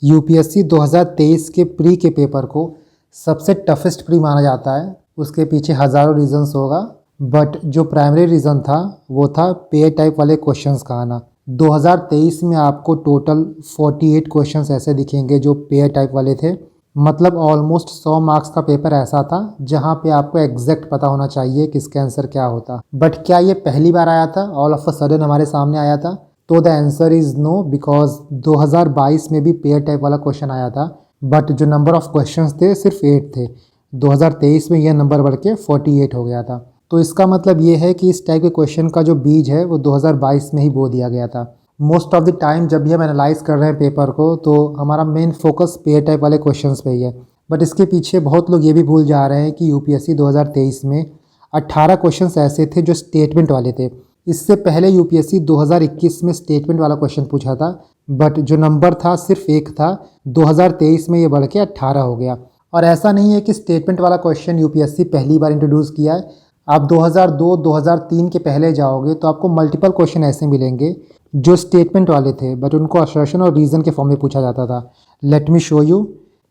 UPSC 2023 के pre के paper को सबसे टफेस्ट प्री माना जाता है। उसके पीछे हज़ारों रीजंस होगा, बट जो प्राइमरी रीज़न था वो था पेयर टाइप वाले क्वेश्चंस का आना। 2023 में आपको टोटल 48 क्वेश्चंस ऐसे दिखेंगे जो पेयर टाइप वाले थे। मतलब ऑलमोस्ट 100 मार्क्स का पेपर ऐसा था जहाँ पे आपको एग्जैक्ट पता होना चाहिए कि इसका आंसर क्या होता। बट क्या ये पहली बार आया था, ऑल ऑफ अ सडन हमारे सामने आया था? तो the answer is no, because 2022 में भी पेयर टाइप वाला क्वेश्चन आया था, बट जो नंबर ऑफ क्वेश्चंस थे सिर्फ 8 थे। 2023 में यह नंबर बढ़ के 48 हो गया था। तो इसका मतलब ये है कि इस टाइप के क्वेश्चन का जो बीज है वो 2022 में ही बो दिया गया था। मोस्ट ऑफ द टाइम जब भी हम एनालाइज कर रहे हैं पेपर को तो हमारा मेन फोकस पेयर टाइप वाले क्वेश्चंस पे ही है। बट इसके पीछे बहुत लोग ये भी भूल जा रहे हैं कि यूपीएससी 2023 में 18 क्वेश्चंस ऐसे थे जो स्टेटमेंट वाले थे। इससे पहले यूपीएससी 2021 में स्टेटमेंट वाला क्वेश्चन पूछा था, बट जो नंबर था सिर्फ एक था। 2023 में ये बढ़ के 18 हो गया। और ऐसा नहीं है कि स्टेटमेंट वाला क्वेश्चन यूपीएससी पहली बार इंट्रोड्यूस किया है। आप 2002-2003 के पहले जाओगे तो आपको मल्टीपल क्वेश्चन ऐसे मिलेंगे जो स्टेटमेंट वाले थे, बट उनको असर्शन और रीज़न के फॉर्म में पूछा जाता था। Let me show you.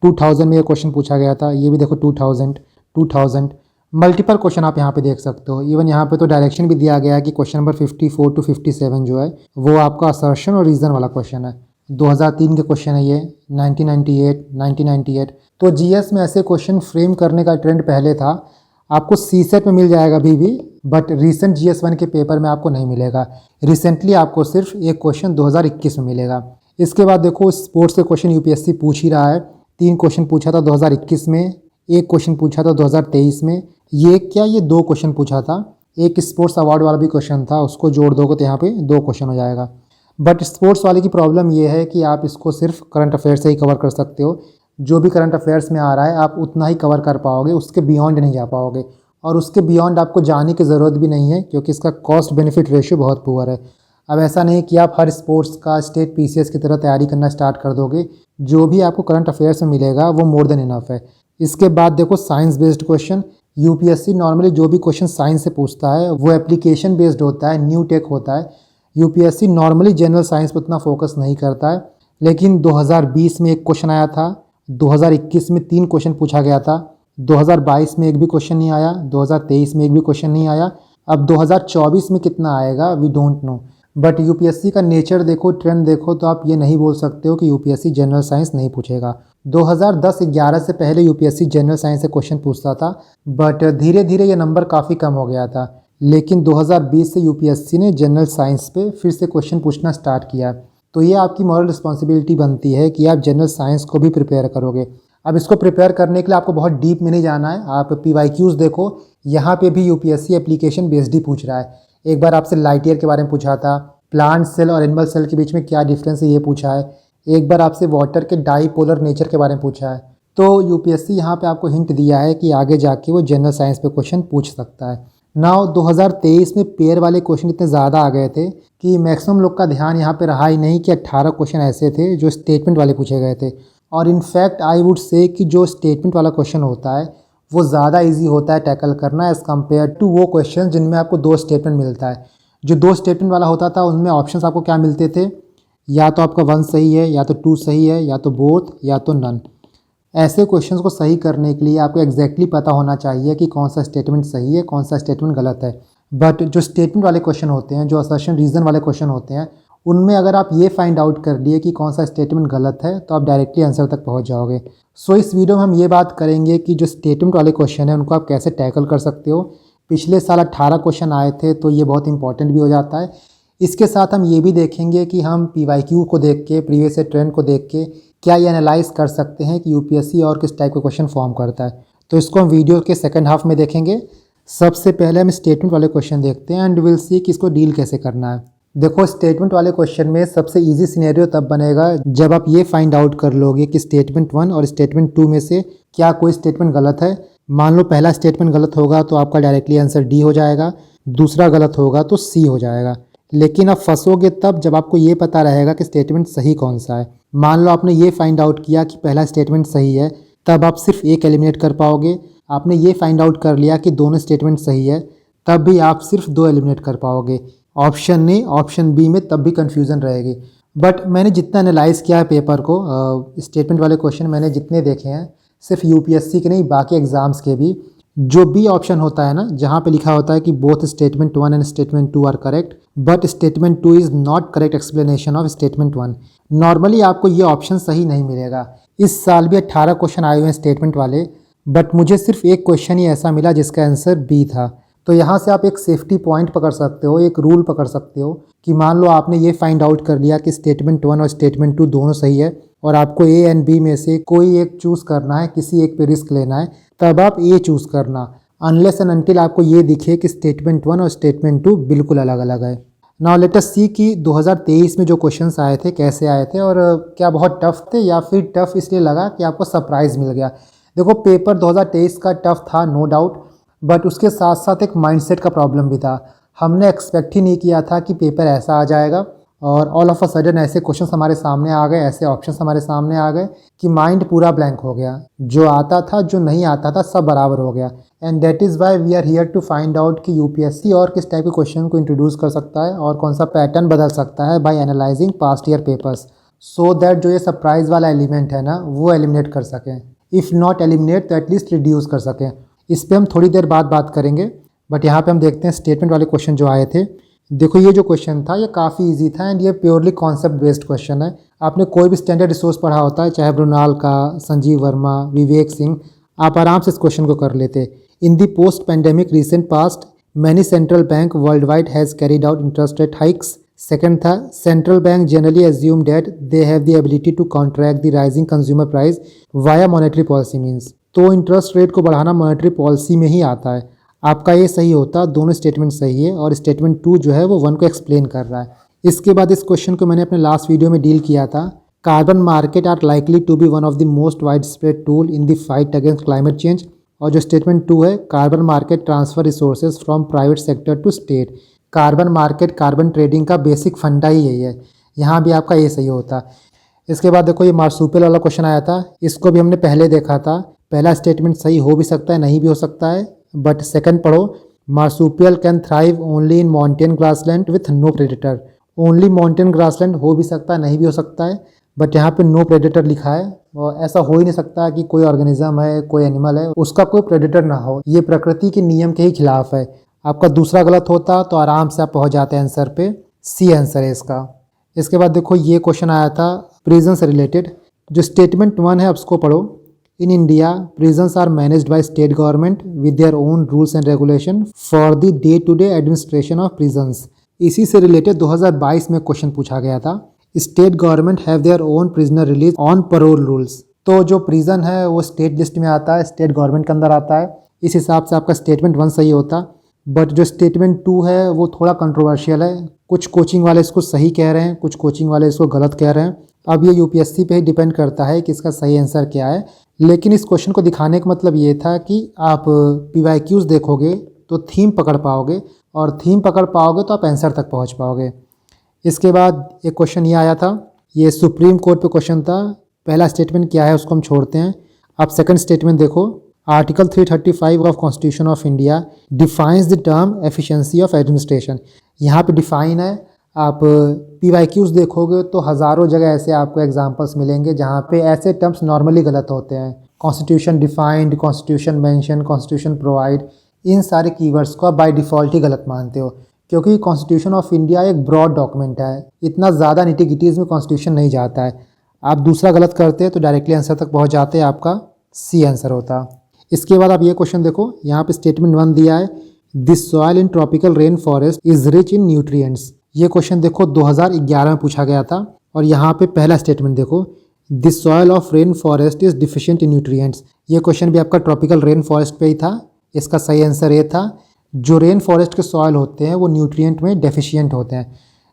2000 में ये क्वेश्चन पूछा गया था। ये भी देखो 2000 मल्टीपल क्वेश्चन आप यहाँ पे देख सकते हो। इवन यहाँ पे तो डायरेक्शन भी दिया गया है कि क्वेश्चन नंबर 54 to 57 जो है वो आपका असर्शन और रीज़न वाला क्वेश्चन है। 2003 के क्वेश्चन है ये, 1998। तो जीएस में ऐसे क्वेश्चन फ्रेम करने का ट्रेंड पहले था। आपको सीसेट में मिल जाएगा अभी भी, बट रिसेंट GS1 के पेपर में आपको नहीं मिलेगा। रिसेंटली आपको सिर्फ एक क्वेश्चन 2021 में मिलेगा। इसके बाद देखो स्पोर्ट्स के क्वेश्चन यूपीएससी पूछ ही रहा है। 3 क्वेश्चन पूछा था 2021 में, एक क्वेश्चन पूछा था 2023 में। ये 2 क्वेश्चन पूछा था। एक स्पोर्ट्स अवार्ड वाला भी क्वेश्चन था, उसको जोड़ दोगे तो यहाँ पे 2 क्वेश्चन हो जाएगा। बट स्पोर्ट्स वाले की प्रॉब्लम ये है कि आप इसको सिर्फ करंट अफेयर से ही कवर कर सकते हो। जो भी करंट अफेयर्स में आ रहा है आप उतना ही कवर कर पाओगे, उसके बियॉन्ड नहीं जा पाओगे। और उसके बियॉन्ड आपको जाने की ज़रूरत भी नहीं है क्योंकि इसका कॉस्ट बेनिफिट रेशियो बहुत पुअर है। अब ऐसा नहीं कि आप हर स्पोर्ट्स का स्टेट पीसीएस की तरह तैयारी करना स्टार्ट कर दोगे। जो भी आपको करंट अफेयर्स में मिलेगा वो मोर देन इनफ है। इसके बाद देखो science based question. UPSC normally जो भी क्वेश्चन साइंस से पूछता है वो एप्लीकेशन बेस्ड होता है, न्यू टेक होता है। यूपीएससी नॉर्मली जनरल साइंस पर उतना फोकस नहीं करता है। लेकिन 2020 में एक क्वेश्चन आया था, 2021 में 3 क्वेश्चन पूछा गया था, 2022 में एक भी क्वेश्चन नहीं आया, 2023 में एक भी क्वेश्चन नहीं आया। अब 2024 में कितना आएगा we don't know. But UPSC का नेचर देखो, ट्रेंड देखो, तो आप ये नहीं बोल सकते हो कि यूपीएससी जनरल साइंस नहीं पूछेगा। 2010-11 से पहले यूपीएससी जनरल साइंस से क्वेश्चन पूछता था, बट धीरे धीरे ये नंबर काफ़ी कम हो गया था। लेकिन 2020 से यूपीएससी ने जनरल साइंस पे फिर से क्वेश्चन पूछना स्टार्ट किया। तो ये आपकी मॉरल रिस्पॉन्सिबिलिटी बनती है कि आप जनरल साइंस को भी प्रिपेयर करोगे। अब इसको प्रिपेयर करने के लिए आपको बहुत डीप में नहीं जाना है। आप PYQs देखो, यहाँ पे भी यूपीएससी एप्लीकेशन बेस्ड ही पूछ रहा है। एक बार आपसे लाइट ईयर के बारे में पूछा था, प्लांट सेल और एनिमल सेल के बीच में क्या डिफरेंस है ये पूछा है। एक बार आपसे वाटर के डाईपोलर नेचर के बारे में पूछा है। तो यूपीएससी यहाँ पे आपको हिंट दिया है कि आगे जाके वो जनरल साइंस पे क्वेश्चन पूछ सकता है। नाउ 2023 में पेयर वाले क्वेश्चन इतने ज़्यादा आ गए थे कि मैक्सिमम लोग का ध्यान यहाँ पे रहा ही नहीं कि 18 क्वेश्चन ऐसे थे जो स्टेटमेंट वाले पूछे गए थे। और इनफैक्ट आई वुड से कि जो स्टेटमेंट वाला क्वेश्चन होता है वो ज़्यादा इजी होता है टैकल करना एज़ कम्पेयर टू वो क्वेश्चन जिनमें आपको 2 स्टेटमेंट मिलता है। जो 2 स्टेटमेंट वाला होता था उनमें ऑप्शंस आपको क्या मिलते थे, या तो आपका 1 सही है, या तो 2 सही है, या तो बोथ, या तो नन। ऐसे क्वेश्चंस को सही करने के लिए आपको एग्जैक्टली पता होना चाहिए कि कौन सा स्टेटमेंट सही है, कौन सा स्टेटमेंट गलत है। बट जो स्टेटमेंट वाले क्वेश्चन होते हैं, जो असर्शन रीज़न वाले क्वेश्चन होते हैं, उनमें अगर आप ये फाइंड आउट कर लिए कि कौन सा स्टेटमेंट गलत है तो आप डायरेक्टली आंसर तक पहुंच जाओगे। सो इस वीडियो में हम ये बात करेंगे कि जो स्टेटमेंट वाले क्वेश्चन है उनको आप कैसे टैकल कर सकते हो। पिछले साल 18 क्वेश्चन आए थे तो ये बहुत इंपॉर्टेंट भी हो जाता है। इसके साथ हम ये भी देखेंगे कि हम PYQ को देख के, प्रीवियस ट्रेंड को देख के क्या ये एनालाइज कर सकते हैं कि यूपीएससी और किस टाइप का क्वेश्चन फॉर्म करता है। तो इसको हम वीडियो के सेकंड हाफ में देखेंगे। सबसे पहले हम स्टेटमेंट वाले क्वेश्चन देखते हैं एंड विल सी कि इसको डील कैसे करना है। देखो स्टेटमेंट वाले क्वेश्चन में सबसे इजी सिनेरियो तब बनेगा जब आप ये फाइंड आउट कर लोगे कि स्टेटमेंट 1 और स्टेटमेंट 2 में से क्या कोई स्टेटमेंट गलत है। मान लो पहला स्टेटमेंट गलत होगा तो आपका डायरेक्टली आंसर डी हो जाएगा, दूसरा गलत होगा तो सी हो जाएगा। लेकिन आप फंसोगे तब जब आपको ये पता रहेगा कि स्टेटमेंट सही कौन सा है। मान लो आपने ये फाइंड आउट किया कि पहला स्टेटमेंट सही है, तब आप सिर्फ एक एलिमिनेट कर पाओगे। आपने ये फाइंड आउट कर लिया कि दोनों स्टेटमेंट सही है, तब भी आप सिर्फ 2 एलिमिनेट कर पाओगे। ऑप्शन ए, ऑप्शन बी में तब भी कन्फ्यूज़न रहेगी। बट मैंने जितना एनालाइज़ किया है पेपर को, स्टेटमेंट वाले क्वेश्चन मैंने जितने देखे हैं, सिर्फ यूपीएससी के नहीं बाकी एग्ज़ाम्स के भी, जो बी ऑप्शन होता है ना, जहाँ पे लिखा होता है कि both statement 1 and statement 2 are correct but statement 2 is not correct explanation of statement 1, normally आपको ये ऑप्शन सही नहीं मिलेगा। इस साल भी 18 क्वेश्चन आए हुए हैं स्टेटमेंट वाले, बट मुझे सिर्फ एक क्वेश्चन ही ऐसा मिला जिसका आंसर बी था। तो यहाँ से आप एक सेफ्टी पॉइंट पकड़ सकते हो, एक रूल पकड़ सकते हो कि मान लो आपने ये फाइंड आउट कर लिया कि स्टेटमेंट 1 और स्टेटमेंट 2 दोनों सही है और आपको ए एंड बी में से कोई एक चूज़ करना है, किसी एक पे रिस्क लेना है, तब आप ए चूज़ करना, अनलेस एंड अनटिल आपको ये दिखे कि स्टेटमेंट 1 और स्टेटमेंट 2 बिल्कुल अलग अलग है। नाउ लेट अस सी कि 2023 में जो क्वेश्चंस आए थे कैसे आए थे और क्या बहुत टफ थे या फिर टफ इसलिए लगा कि आपको सरप्राइज़ मिल गया। देखो पेपर 2023 का टफ था नो डाउट, बट उसके साथ साथ एक माइंडसेट का प्रॉब्लम भी था। हमने एक्सपेक्ट ही नहीं किया था कि पेपर ऐसा आ जाएगा और ऑल ऑफ अ सडन ऐसे क्वेश्चंस हमारे सामने आ गए, ऐसे ऑप्शंस हमारे सामने आ गए कि माइंड पूरा ब्लैंक हो गया। जो आता था जो नहीं आता था सब बराबर हो गया। And that is why we are here to find out कि यूपीएससी और किस टाइप के क्वेश्चन को इंट्रोड्यूस कर सकता है और कौन सा पैटर्न बदल सकता है by analysing past year papers, so that जो ये सरप्राइज वाला एलिमेंट है ना वो एलिमिनेट कर सकें, इफ़ नॉट एलिमिनेट तो एटलीस्ट रिड्यूस कर सकें। इस पर हम थोड़ी देर बाद बात करेंगे, बट यहाँ पे हम देखते हैं स्टेटमेंट वाले क्वेश्चन जो आए थे। देखो ये जो क्वेश्चन था ये काफ़ी इजी था एंड ये प्योरली कॉन्सेप्ट बेस्ड क्वेश्चन है। आपने कोई भी स्टैंडर्ड रिसोर्स पढ़ा होता है, चाहे ब्रुनाल का, संजीव वर्मा, विवेक सिंह, आप आराम से इस क्वेश्चन को कर लेते। In the post pandemic recent past many central bank world wide has carried out interest rate hikes. Second था central bank generally assume that they have the ability to contract the rising consumer price via monetary policy means. तो interest rate को बढ़ाना monetary policy में ही आता है। आपका ये सही होता, दोनों स्टेटमेंट सही है और स्टेटमेंट 2 जो है वो 1 को एक्सप्लेन कर रहा है। इसके बाद इस क्वेश्चन को मैंने अपने लास्ट वीडियो में डील किया था। Carbon market are likely to be one of the most wide spread tool in the fight against climate change. और जो स्टेटमेंट 2 है, carbon market transfer resources from private sector to state. Carbon market, carbon trading का basic फंडा ही यही है। यहाँ भी आपका ये सही होता। इसके बाद देखो ये मार्सूपियल वाला क्वेश्चन आया था, इसको भी हमने पहले देखा था। पहला स्टेटमेंट सही हो भी सकता है, नहीं भी हो सकता है, बट सेकंड पढ़ो, marsupial can thrive only in mountain grassland with no predator. Only mountain grassland हो भी सकता है, नहीं भी हो सकता है, बट यहाँ पे नो प्रेडेटर लिखा है और ऐसा हो ही नहीं सकता कि कोई ऑर्गेनिज्म है, कोई एनिमल है, उसका कोई प्रेडेटर ना हो। ये प्रकृति के नियम के ही खिलाफ है। आपका दूसरा गलत होता तो आराम से आप पहुँच जाते हैं आंसर पे, सी आंसर है इसका। इसके बाद देखो ये क्वेश्चन आया था प्रिजन से रिलेटेड। जो स्टेटमेंट 1 है उसको पढ़ो। In India prisons are managed by state government with their own rules and regulation for the day to day administration of prisons. इसी से रिलेटेड 2022 में क्वेश्चन पूछा गया था। State government have their own prisoner release on parole rules. तो जो prison है वो स्टेट लिस्ट में आता है, स्टेट गवर्नमेंट के अंदर आता है। इस हिसाब से आपका स्टेटमेंट 1 सही होता। बट जो स्टेटमेंट 2 है वो थोड़ा कंट्रोवर्शियल है। कुछ कोचिंग वाले इसको सही कह रहे हैं, कुछ कोचिंग वाले इसको गलत कह रहे हैं। अब ये यूपीएससी पे ही डिपेंड करता है कि इसका सही आंसर क्या है। लेकिन इस क्वेश्चन को दिखाने का मतलब ये था कि आप पीवाईक्यूज देखोगे तो थीम पकड़ पाओगे, और थीम पकड़ पाओगे तो आप आंसर तक पहुंच पाओगे। इसके बाद एक क्वेश्चन ये आया था, ये सुप्रीम कोर्ट पे क्वेश्चन था। पहला स्टेटमेंट क्या है उसको हम छोड़ते हैं। आप सेकंड स्टेटमेंट देखो। Article 335 of constitution of India defines the term efficiency of administration. यहाँ पे डिफाइन है। आप पीवाईक्यूज देखोगे तो हज़ारों जगह ऐसे आपको एग्जांपल्स मिलेंगे जहाँ पे ऐसे टर्म्स नॉर्मली गलत होते हैं। Constitution defined, constitution mention, constitution provide, इन सारे कीवर्ड्स को आप बाय डिफ़ॉल्ट ही गलत मानते हो, क्योंकि कॉन्स्टिट्यूशन ऑफ इंडिया एक ब्रॉड डॉक्यूमेंट है। इतना ज़्यादा निटी-गिटीज़ में कॉन्स्टिट्यूशन नहीं जाता है। आप दूसरा गलत करते तो डायरेक्टली आंसर तक पहुँच जाते, आपका सी आंसर होता। इसके बाद आप ये क्वेश्चन देखो, यहाँ पे स्टेटमेंट 1 दिया है, this soil in tropical rain forest is rich in nutrients. ये क्वेश्चन देखो 2011 में पूछा गया था। और यहाँ पे पहला स्टेटमेंट देखो, this soil of rain forest is deficient in nutrients. ये क्वेश्चन भी आपका ट्रॉपिकल रेन फॉरेस्ट पे ही था। इसका सही आंसर ये था, जो रेन फॉरेस्ट के सॉइल होते हैं वो न्यूट्रिएंट में डेफिशिएंट होते हैं।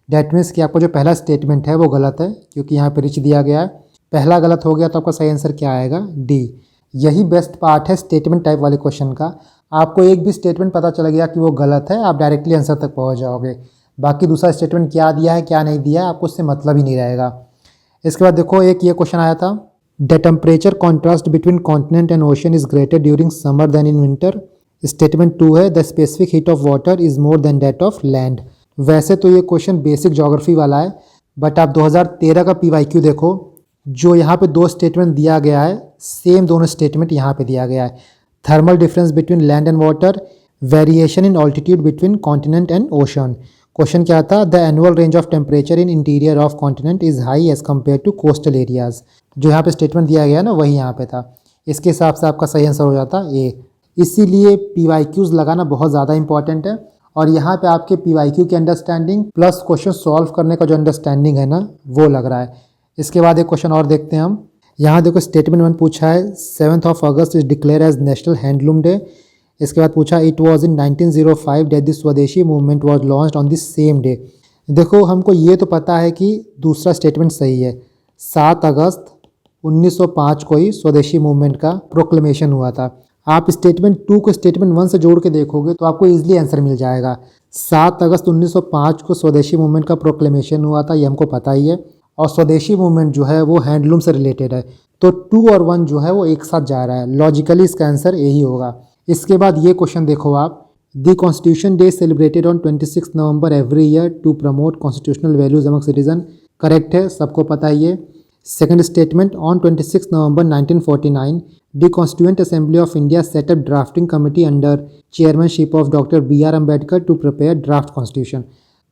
डैट मीन्स कि आपका जो पहला स्टेटमेंट है वो गलत है, क्योंकि यहाँ पे रिच दिया गया है। पहला गलत हो गया तो आपका सही आंसर क्या आएगा, डी। यही बेस्ट पार्ट है स्टेटमेंट टाइप वाले क्वेश्चन का। आपको एक भी स्टेटमेंट पता चल गया कि वो गलत है, आप डायरेक्टली आंसर तक पहुंच जाओगे। बाकी दूसरा स्टेटमेंट क्या दिया है क्या नहीं दिया है आपको उससे मतलब ही नहीं रहेगा। इसके बाद देखो एक ये क्वेश्चन आया था, the temperature contrast between continent and ocean is greater during summer than in winter. Statement 2 है, the specific heat of water is more than that of land. वैसे तो ये क्वेश्चन बेसिक ज्योग्राफी वाला है, बट आप 2013 का PYQ देखो, जो यहाँ पे दो स्टेटमेंट दिया गया है, सेम दोनों स्टेटमेंट यहाँ पे दिया गया है। Thermal difference between land and water, variation in altitude between continent and ocean. Question क्या था? The annual range of temperature in interior of continent is high as compare to coastal areas. जो यहाँ पे स्टेटमेंट दिया गया ना, वही यहाँ पे था। इसके हिसाब से आपका सही आंसर हो जाता ए। इसीलिए PYQs लगाना बहुत ज़्यादा इंपॉर्टेंट है। और यहाँ पे आपके PYQ की अंडरस्टैंडिंग प्लस क्वेश्चन सॉल्व करने का जो अंडरस्टैंडिंग है ना, वो लग रहा है। इसके बाद एक क्वेश्चन और देखते हैं हम। यहाँ देखो स्टेटमेंट 1 पूछा है 7 अगस्त is declare as national handloom day. इसके बाद पूछा it was in 1905 that the Swadeshi movement was launched on this same day. देखो हमको ये तो पता है कि दूसरा स्टेटमेंट सही है, 7 अगस्त 1905 को ही स्वदेशी मूवमेंट का प्रोक्लेमेशन हुआ था। आप स्टेटमेंट 2 को स्टेटमेंट 1 से जोड़ के देखोगे तो आपको ईजिली आंसर मिल जाएगा। 7 अगस्त 1905 को स्वदेशी मूवमेंट का प्रोक्लेमेशन हुआ था, ये हमको पता ही है। और स्वदेशी मूवमेंट जो है वो हैंडलूम से रिलेटेड है, तो 2 और 1 जो है वो एक साथ जा रहा है। लॉजिकली इसका आंसर यही होगा। इसके बाद ये क्वेश्चन देखो आप, the constitution day celebrated on 26 November every year to promote constitutional values among citizen. Correct है, सबको पता ही है। Second statement on 26 November 1949 the constituent assembly of India set up drafting committee under chairmanship of doctor BR Ambedkar to prepare draft constitution.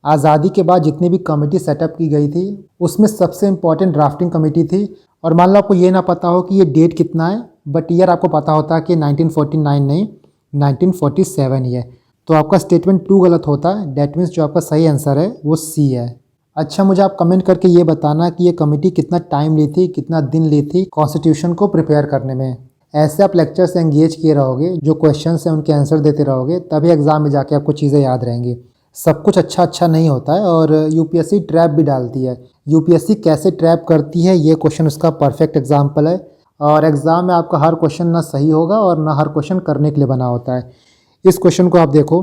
आज़ादी के बाद जितनी भी कमेटी सेटअप की गई थी उसमें सबसे इंपॉर्टेंट ड्राफ्टिंग कमेटी थी। और मान लो आपको ये ना पता हो कि ये डेट कितना है, बट ईयर आपको पता होता है कि 1949 नहीं 1947 ही है, तो आपका स्टेटमेंट 2 गलत होता है। डेट मीन्स जो आपका सही आंसर है वो C है। अच्छा, मुझे आप कमेंट करके ये बताना कि ये कमेटी कितना टाइम ली थी, कितना दिन ली थी कॉन्स्टिट्यूशन को प्रिपेयर करने में। ऐसे आप लेक्चर से एंगेज किए रहोगे, जो क्वेश्चन है उनके आंसर देते रहोगे, तभी एग्जाम में जाके आपको चीज़ें याद रहेंगी। सब कुछ अच्छा नहीं होता है और UPSC ट्रैप भी डालती है। UPSC कैसे ट्रैप करती है ये क्वेश्चन उसका परफेक्ट एग्जाम्पल है। और एग्ज़ाम में आपका हर क्वेश्चन ना सही होगा और ना हर क्वेश्चन करने के लिए बना होता है। इस क्वेश्चन को आप देखो,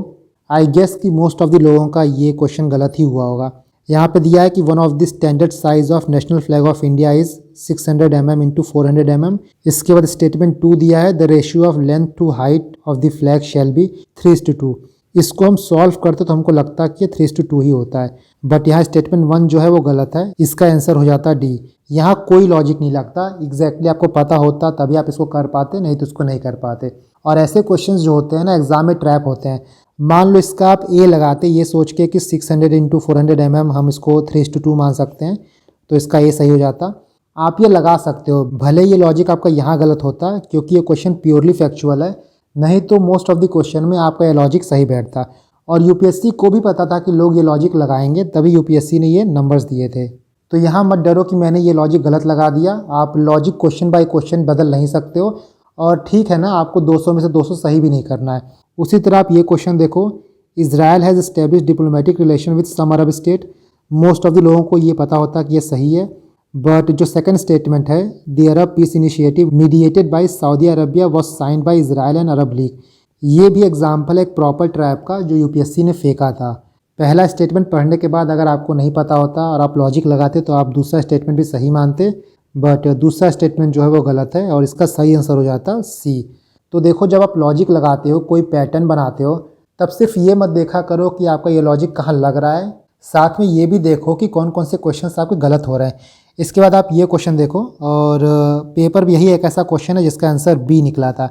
आई गेस कि मोस्ट ऑफ द लोगों का ये क्वेश्चन गलत ही हुआ होगा। यहाँ पे दिया है कि one of the standard size of national flag of India is 600 mm into 400 mm। इसके बाद स्टेटमेंट 2 दिया है the ratio of length to height of the flag shall be 3:2। इसको हम सॉल्व करते तो हमको लगता है कि 3:2 ही होता है, बट यहाँ स्टेटमेंट 1 जो है वो गलत है। इसका आंसर हो जाता है D। यहाँ कोई लॉजिक नहीं लगता, एग्जैक्टली आपको पता होता तभी आप इसको कर पाते, नहीं तो इसको नहीं कर पाते। और ऐसे क्वेश्चंस जो होते हैं ना एग्जाम में ट्रैप होते हैं। मान लो इसका आप A लगाते ये सोच के कि 600 इंटू 400 mm हम इसको 3:2 मान सकते हैं, तो इसका A सही हो जाता। आप ये लगा सकते हो, भले ये लॉजिक आपका यहाँ गलत होता है क्योंकि ये क्वेश्चन प्योरली फैक्चुअल है, नहीं तो मोस्ट ऑफ द क्वेश्चन में आपका ये लॉजिक सही बैठता। और UPSC को भी पता था कि लोग ये लॉजिक लगाएंगे, तभी UPSC ने ये नंबर्स दिए थे। तो यहाँ मत डरो कि मैंने ये लॉजिक गलत लगा दिया। आप लॉजिक क्वेश्चन बाय क्वेश्चन बदल नहीं सकते हो, और ठीक है ना, आपको 200 में से 200 सही भी नहीं करना है। उसी तरह आप ये क्वेश्चन देखो, Israel has establish diplomatic relation with some Arab state. Most of the लोगों को ये पता होता है कि ये सही है, बट जो सेकंड स्टेटमेंट है the Arab piece initiative mediated by Saudi Arabia was signed by Israel and Arab league. ये भी एग्जाम्पल है एक प्रॉपर ट्रैप का जो UPSC ने फेंका था। पहला स्टेटमेंट पढ़ने के बाद अगर आपको नहीं पता होता और आप लॉजिक लगाते तो आप दूसरा स्टेटमेंट भी सही मानते, बट दूसरा स्टेटमेंट जो है वो गलत है और इसका सही आंसर हो जाता C। तो देखो, जब आप लॉजिक लगाते हो, कोई पैटर्न बनाते हो, तब सिर्फ ये मत देखा करो कि आपका ये लॉजिक कहाँ लग रहा है, साथ में ये भी देखो कि कौन कौन से क्वेश्चन आपके गलत हो रहे हैं। इसके बाद आप ये क्वेश्चन देखो, और पेपर भी यही एक ऐसा क्वेश्चन है जिसका आंसर B निकला था।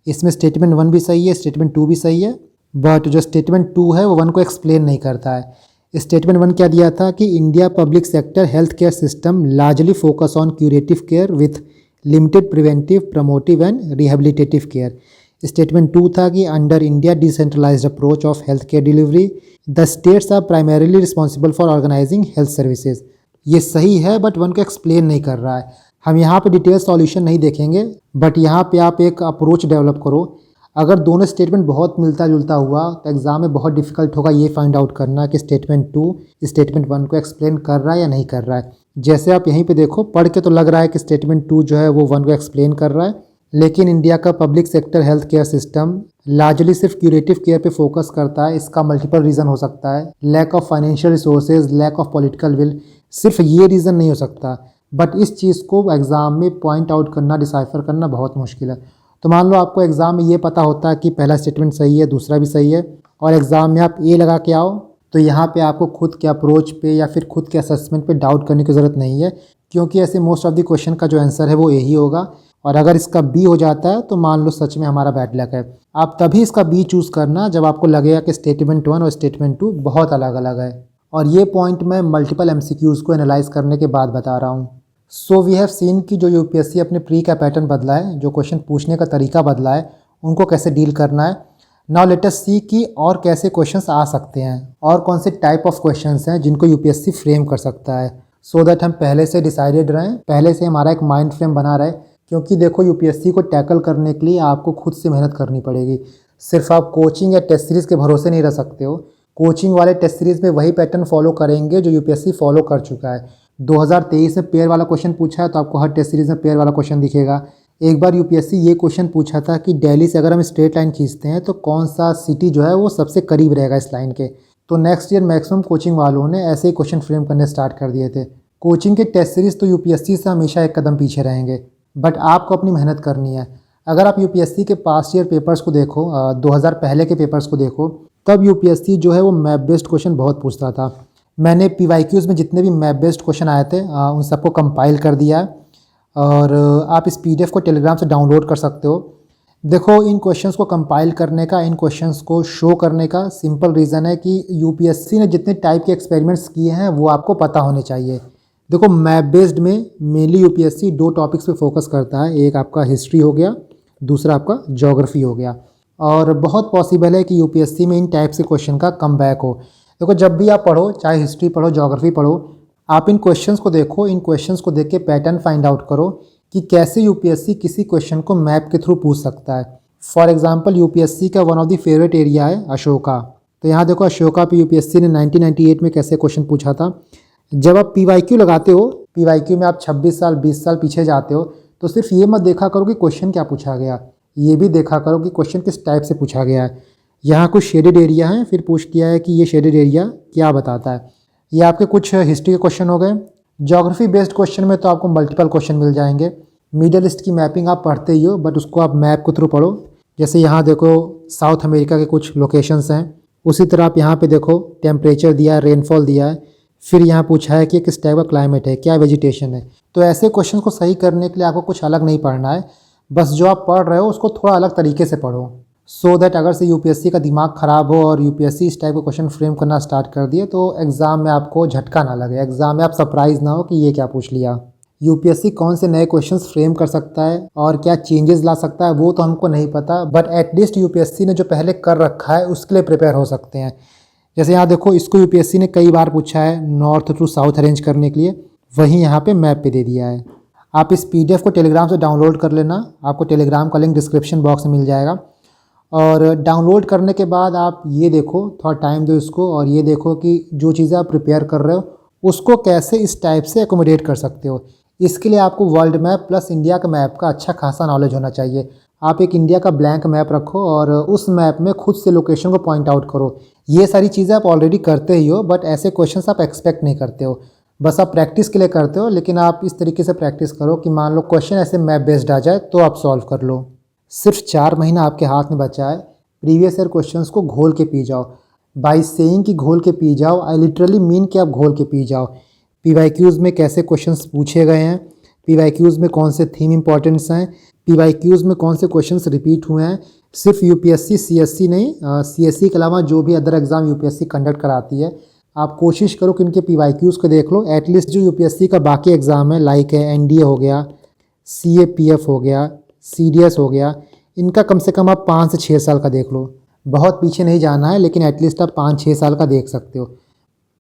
इसमें स्टेटमेंट 1 भी सही है, स्टेटमेंट 2 भी सही है, बट जो स्टेटमेंट 2 है वो 1 को एक्सप्लेन नहीं करता है। स्टेटमेंट 1 क्या दिया था कि India public sector health care system largely focus on curative care with limited preventive, promotive and rehabilitative care. Statement 2 था कि under India decentralised approach of health care delivery the states are primarily responsible for organising health services. ये सही है, but 1 को explain नहीं कर रहा है। हम यहाँ पे डिटेल सॉल्यूशन नहीं देखेंगे, बट यहाँ पे आप एक अप्रोच डेवलप करो। अगर दोनों स्टेटमेंट बहुत मिलता जुलता हुआ तो एग्जाम में बहुत डिफिकल्ट होगा ये फाइंड आउट करना कि स्टेटमेंट 2 स्टेटमेंट 1 को एक्सप्लेन कर रहा है या नहीं कर रहा है। जैसे आप यहीं पे देखो, पढ़ के तो लग रहा है कि स्टेटमेंट 2 जो है वो 1 को एक्सप्लेन कर रहा है, लेकिन इंडिया का public sector health care system largely सिर्फ क्यूरेटिव केयर पे फोकस करता है। इसका मल्टीपल रीज़न हो सकता है, lack of financial resources, lack of political will, सिर्फ ये रीज़न नहीं हो सकता। बट इस चीज़ को एग्ज़ाम में पॉइंट आउट करना, डिसाइफर करना बहुत मुश्किल है। तो मान लो आपको एग्ज़ाम में ये पता होता है कि पहला स्टेटमेंट सही है, दूसरा भी सही है, और एग्ज़ाम में आप A लगा के आओ, तो यहाँ पे आपको खुद के अप्रोच पे या फिर खुद के असेसमेंट पे डाउट करने की ज़रूरत नहीं है, क्योंकि ऐसे मोस्ट ऑफ द क्वेश्चन का जो आंसर है वो यही होगा। और अगर इसका बी हो जाता है तो मान लो सच में हमारा बैड लक है। आप तभी इसका बी चूज़ करना जब आपको लगेगा कि स्टेटमेंट 1 और स्टेटमेंट 2 बहुत अलग अलग है। और ये पॉइंट मैं मल्टीपल MCQs को एनालाइज करने के बाद बता रहा हूँ। सो वी हैव सीन कि जो यूपीएससी अपने प्री का पैटर्न बदला है, जो क्वेश्चन पूछने का तरीका बदला है, उनको कैसे डील करना है। नाउ लेट अस सी कि और कैसे क्वेश्चंस आ सकते हैं और कौन से टाइप ऑफ क्वेश्चंस हैं जिनको यूपीएससी फ्रेम कर सकता है, सो दैट हम पहले से डिसाइडेड रहें, पहले से हमारा एक माइंड फ्रेम बना रहे। क्योंकि देखो यूपीएससी को टैकल करने के लिए आपको खुद से मेहनत करनी पड़ेगी। सिर्फ आप कोचिंग या टेस्ट सीरीज़ के भरोसे नहीं रह सकते हो। कोचिंग वाले टेस्ट सीरीज़ में वही पैटर्न फॉलो करेंगे जो यूपीएससी फॉलो कर चुका है। 2023 में पेयर वाला क्वेश्चन पूछा है तो आपको हर टेस्ट सीरीज़ में पेयर वाला क्वेश्चन दिखेगा। एक बार यूपीएससी ये क्वेश्चन पूछा था कि दिल्ली से अगर हम स्ट्रेट लाइन खींचते हैं तो कौन सा सिटी जो है वो सबसे करीब रहेगा इस लाइन के। तो नेक्स्ट ईयर मैक्सिमम कोचिंग वालों ने ऐसे ही क्वेश्चन फ्रेम करने स्टार्ट कर दिए थे। कोचिंग के टेस्ट सीरीज़ तो यूपीएससी से हमेशा एक कदम पीछे रहेंगे, बट आपको अपनी मेहनत करनी है। अगर आप यूपीएससी के पास्ट ईयर पेपर्स को देखो, 2000 पहले के पेपर्स को देखो, तब यूपीएससी जो है वो मैप बेस्ड क्वेश्चन बहुत पूछता था। मैंने पीवाईक्यूज़ में जितने भी मैप बेस्ड क्वेश्चन आए थे उन सबको कंपाइल कर दिया है और आप इस पीडीएफ को टेलीग्राम से डाउनलोड कर सकते हो। देखो, इन क्वेश्चंस को कंपाइल करने का, इन क्वेश्चंस को शो करने का सिंपल रीज़न है कि यूपीएससी ने जितने टाइप के एक्सपेरिमेंट्स किए हैं वो आपको पता होने चाहिए। देखो, मैप बेस्ड में मेनली यूपीएससी 2 टॉपिक्स पे फोकस करता है। एक आपका हिस्ट्री हो गया, दूसरा आपका ज्योग्राफी हो गया। और बहुत पॉसिबल है कि यूपीएससी में इन टाइप से क्वेश्चन का कमबैक हो। देखो, जब भी आप पढ़ो, चाहे हिस्ट्री पढ़ो, ज्योग्राफी पढ़ो, आप इन क्वेश्चंस को देखो, इन क्वेश्चंस को देख के पैटर्न फाइंड आउट करो कि कैसे यूपीएससी किसी क्वेश्चन को मैप के थ्रू पूछ सकता है। फॉर एग्जांपल, यूपीएससी का one of the favourite area है अशोका। तो यहाँ देखो, अशोका पे यूपीएससी ने 1998 में कैसे क्वेश्चन पूछा था। जब आप पीवाईक्यू लगाते हो, पीवाईक्यू में आप 26 साल 20 साल पीछे जाते हो, तो सिर्फ ये मत देखा करो कि क्वेश्चन क्या पूछा गया, ये भी देखा करो कि क्वेश्चन किस टाइप से पूछा गया है। यहाँ कुछ शेडेड एरिया है, फिर पूछ दिया है कि ये शेडेड एरिया क्या बताता है। ये आपके कुछ हिस्ट्री के क्वेश्चन हो गए। ज्योग्राफी बेस्ड क्वेश्चन में तो आपको मल्टीपल क्वेश्चन मिल जाएंगे। मिडल ईस्ट की मैपिंग आप पढ़ते ही हो, बट उसको आप मैप के थ्रू पढ़ो। जैसे यहाँ देखो, साउथ अमेरिका के कुछ लोकेशंस हैं, उसी तरह आप यहाँ पे देखो टेम्परेचर दिया है, रेनफॉल दिया है, फिर यहाँ पूछा है कि किस टाइप का क्लाइमेट है, क्या वेजिटेशन है। तो ऐसे क्वेश्चन को सही करने के लिए आपको कुछ अलग नहीं पढ़ना है, बस जो आप पढ़ रहे हो उसको थोड़ा अलग तरीके से पढ़ो, सो दैट अगर से यूपीएससी का दिमाग ख़राब हो और यूपीएससी इस टाइप का क्वेश्चन फ्रेम करना स्टार्ट कर दिए तो एग्ज़ाम में आपको झटका ना लगे, एग्ज़ाम में आप सरप्राइज़ ना हो कि ये क्या पूछ लिया। यूपीएससी कौन से नए क्वेश्चंस फ्रेम कर सकता है और क्या चेंजेस ला सकता है वो तो हमको नहीं पता, बट एटलीस्ट यूपीएससी ने जो पहले कर रखा है उसके लिए प्रिपेयर हो सकते हैं। जैसे यहाँ देखो, इसको यूपीएससी ने कई बार पूछा है नॉर्थ टू साउथ अरेंज करने के लिए, वहीं यहाँ पे मैप पे दे दिया है। आप इस पीडीएफ को टेलीग्राम से डाउनलोड कर लेना, आपको टेलीग्राम का लिंक डिस्क्रिप्शन बॉक्स में मिल जाएगा। और डाउनलोड करने के बाद आप ये देखो, थोड़ा टाइम दो इसको, और ये देखो कि जो चीज़ें आप प्रिपेयर कर रहे हो उसको कैसे इस टाइप से एकोमोडेट कर सकते हो। इसके लिए आपको वर्ल्ड मैप प्लस इंडिया का मैप का अच्छा खासा नॉलेज होना चाहिए। आप एक इंडिया का ब्लैंक मैप रखो और उस मैप में खुद से लोकेशन को पॉइंट आउट करो। ये सारी चीज़ें आप ऑलरेडी करते ही हो, बट ऐसे क्वेश्चंस आप एक्सपेक्ट नहीं करते हो, बस आप प्रैक्टिस के लिए करते हो। लेकिन आप इस तरीके से प्रैक्टिस करो कि मान लो क्वेश्चन ऐसे मैप बेस्ड आ जाए तो आप सॉल्व कर लो। सिर्फ 4 महीना आपके हाथ में बचा है, प्रीवियस ईयर क्वेश्चंस को घोल के पी जाओ। बाई सेइंग कि घोल के पी जाओ, आई लिटरली मीन कि आप घोल के पी जाओ। पीवाईक्यूज़ में कैसे क्वेश्चंस पूछे गए हैं, पीवाईक्यूज़ में कौन से थीम इंपॉर्टेंट्स हैं, पीवाईक्यूज़ में कौन से क्वेश्चंस रिपीट हुए हैं। सिर्फ यूपीएससी सीएससी नहीं, सीएससी के अलावा जो भी अदर एग्ज़ाम यूपीएससी कंडक्ट कराती है, आप कोशिश करो कि इनके पीवाईक्यूज़ को देख लो। एटलीस्ट जो यूपीएससी का बाकी एग्ज़ाम है, लाइक है एनडीए हो गया, सीएपीएफ हो गया, सीडीएस हो गया, इनका कम से कम आप 5 से 6 साल का देख लो। बहुत पीछे नहीं जाना है, लेकिन एटलीस्ट आप 5-6 साल का देख सकते हो।